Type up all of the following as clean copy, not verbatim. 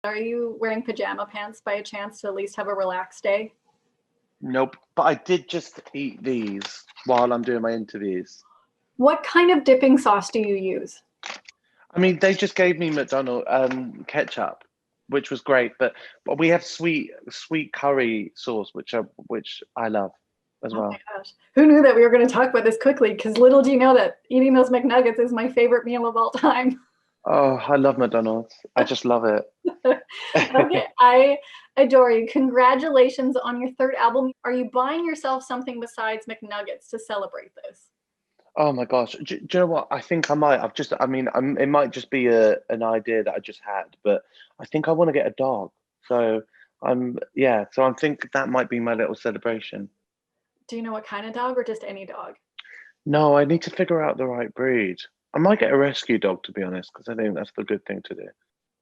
Are you wearing pajama pants by a chance to at least have a relaxed day? Nope. But I did just eat these while I'm doing my interviews. What kind of dipping sauce do you use? I mean, they just gave me McDonald's ketchup, which was great. But we have sweet curry sauce, which I love as Oh my well. gosh. Who knew that we were going to talk about this quickly? Because little do you know that eating those McNuggets is my favorite meal of all time. Oh, I love McDonald's. I just love Okay, it. I adore you. Congratulations on your third album. Are you buying yourself something besides McNuggets to celebrate this? Oh my gosh. Do you know what? I think I might. I mean, it might just be an idea that I just had, but I think I want to get a dog. So so I'm thinking that might be my little celebration. Do you know what kind of dog or just any dog? No, I need to figure out the right breed. I might get a rescue dog, to be honest, because I think that's the good thing to do.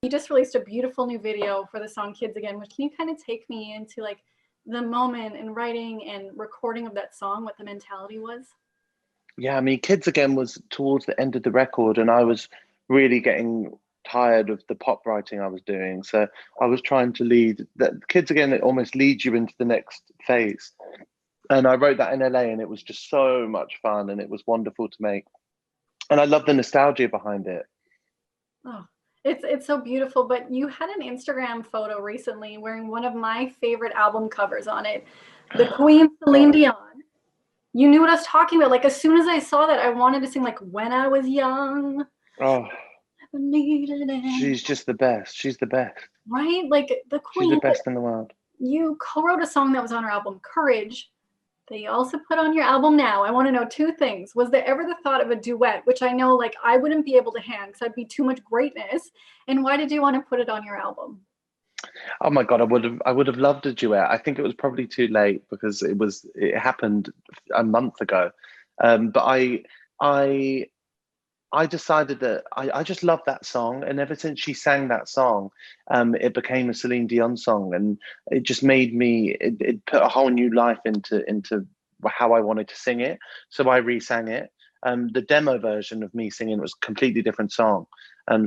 You just released a beautiful new video for the song Kids Again, which can you kind of take me into like the moment and writing and recording of that song, what the mentality was? Yeah, I mean, Kids Again was towards the end of the record, and I was really getting tired of the pop writing I was doing. So I was trying to lead that Kids Again, it almost leads you into the next phase. And I wrote that in LA, and it was just so much fun, and it was wonderful to make. And I love the nostalgia behind it. Oh, it's so beautiful. But you had an Instagram photo recently wearing one of my favorite album covers on it, the Queen Celine Oh, Dion. You knew what I was talking about. Like as soon as I saw that, I wanted to sing like "When I Was Young." oh, I needed it. she's just the best. She's the best. Right? Like the She's the Queen. But best in the world. you co-wrote a song that was on her album "Courage" that you also put on your album now. I want to know two things. Was there ever the thought of a duet, which I know like I wouldn't be able to hand because I'd be too much greatness? And why did you want to put it on your album? Oh my God, I would have loved a duet. I think it was probably too late because it happened a month ago. But I I decided that I just love that song, and ever since she sang that song, it became a Celine Dion song, and it just made it put a whole new life into how I wanted to sing it. So I re-sang it. The demo version of me singing was a completely different song.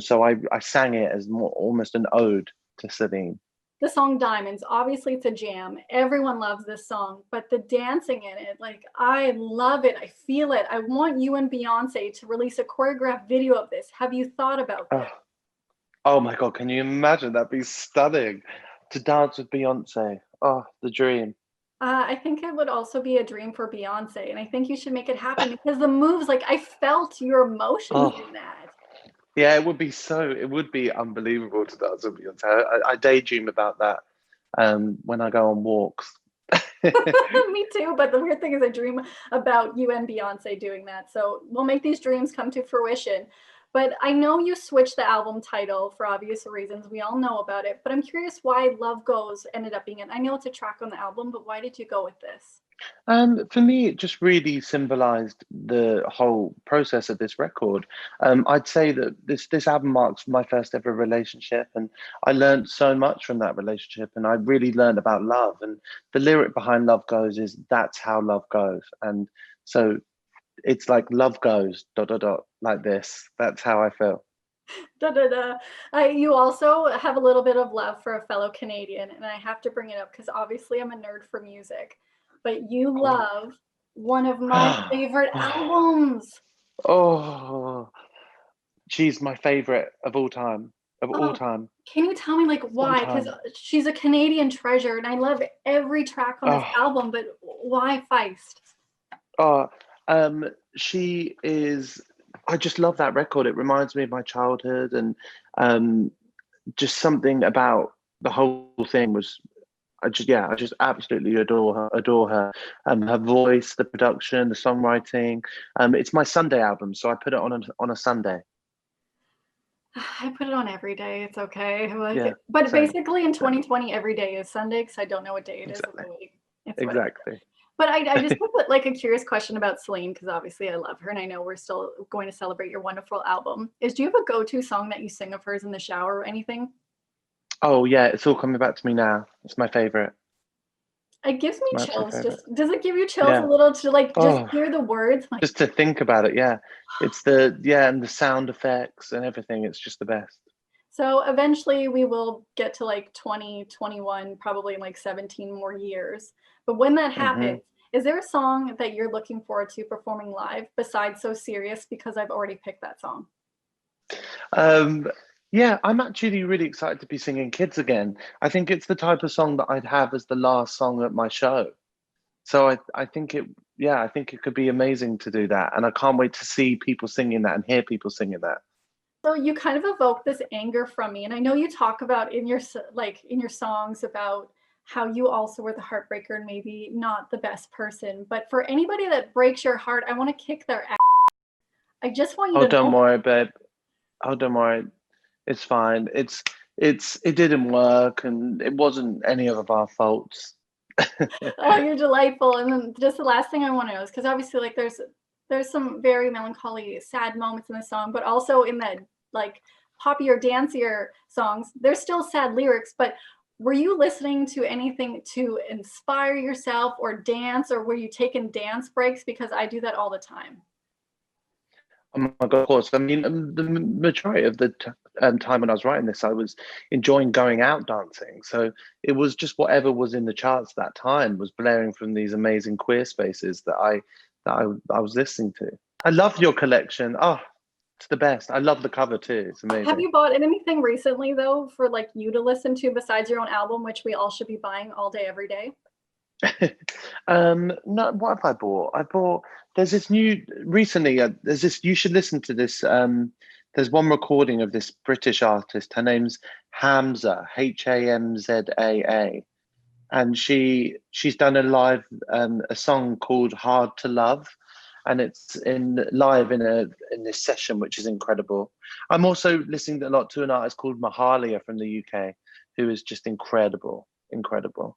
So I sang it as more almost an ode to Celine. The song Diamonds, obviously it's a jam. Everyone loves this song, but the dancing in it, like I love it. I feel it. I want you and Beyonce to release a choreographed video of this. Have you thought about this? Oh, oh my God, can you imagine? That'd be stunning to dance with Beyonce. Oh, the dream. I think it would also be a dream for Beyonce, and I think you should make it happen because the moves, like I felt your emotions Oh, in that. yeah, it would be unbelievable to dance with Beyonce. I daydream about that when I go on walks. Me too, but the weird thing is I dream about you and Beyonce doing that. So we'll make these dreams come to fruition. But I know you switched the album title for obvious reasons. We all know about it. But I'm curious why Love Goes ended up being it. I know it's a track on the album, but why did you go with this? For me, it just really symbolized the whole process of this record. I'd say that this album marks my first ever relationship, and I learned so much from that relationship, and I really learned about love. And the lyric behind "Love Goes" is "That's how love goes," and so it's like love goes dot dot dot like this. That's how I feel. Da, da, da. You also have a little bit of love for a fellow Canadian, and I have to bring it up because obviously I'm a nerd for music. But you Oh, love one of my favorite albums. oh, she's my favorite of all time. Of all Oh, time. can you tell me like All why? Because time. she's a Canadian treasure, and I love every track on this Oh, album. But why Feist? oh, she is. I just love that record. It reminds me of my childhood, and um, just something about the whole thing was. I just absolutely adore her. Adore her. Her voice, the production, the songwriting. It's my Sunday album, so I put it on a Sunday. I put it on every day. It's okay. Yeah, Like, but same, basically in same. 2020, every day is Sunday because I don't know what day it is of Exactly, the week. It's whatever. exactly. But I just have like a curious question about Celine because obviously I love her and I know we're still going to celebrate your wonderful album. Do you have a go-to song that you sing of hers in the shower or anything? Oh yeah, it's all coming back to me now. It's my favorite. It gives me It's my absolute chills. favorite. Just does it give you chills a Yeah. little to like just Oh, hear the words? Like, just to think about it. Yeah, it's the and the sound effects and everything. It's just the best. So eventually we will get to like 2021, probably in like 17 more years. But when that Hmm. happens, is there a song that you're looking forward to performing live besides So Serious? Because I've already picked that song. Um, yeah, I'm actually really excited to be singing Kids again. I think it's the type of song that I'd have as the last song at my show. So I think it, yeah, I think it could be amazing to do that. And I can't wait to see people singing that and hear people singing that. So you kind of evoke this anger from me, and I know you talk about in your like in your songs about how you also were the heartbreaker and maybe not the best person. But for anybody that breaks your heart, I want to kick their ass. I just want you Oh, to don't know. worry, babe. Oh, don't worry. It's fine. It didn't work and it wasn't any of our faults. Oh, you're delightful. And then just the last thing I want to know is because obviously, like, there's some very melancholy, sad moments in the song, but also in the like poppier, dancier songs, there's still sad lyrics. But were you listening to anything to inspire yourself or dance, or were you taking dance breaks? Because I do that all the time. Oh my God, of course. I mean, the majority of the time when I was writing this, I was enjoying going out dancing. So it was just whatever was in the charts that time was blaring from these amazing queer spaces that I was listening to. I love your collection. Oh, it's the best. I love the cover too. It's Have amazing. you bought anything recently though for like you to listen to besides your own album, which we all should be buying all day, every day? No, what have I bought? I bought, there's this new, recently, there's this, you should listen to this. There's one recording of this British artist. Her name's Hamza, Hamzaa. And she's done a live, a song called Hard to Love. And it's in live in this session, which is incredible. I'm also listening a lot to an artist called Mahalia from the UK, who is just incredible, incredible.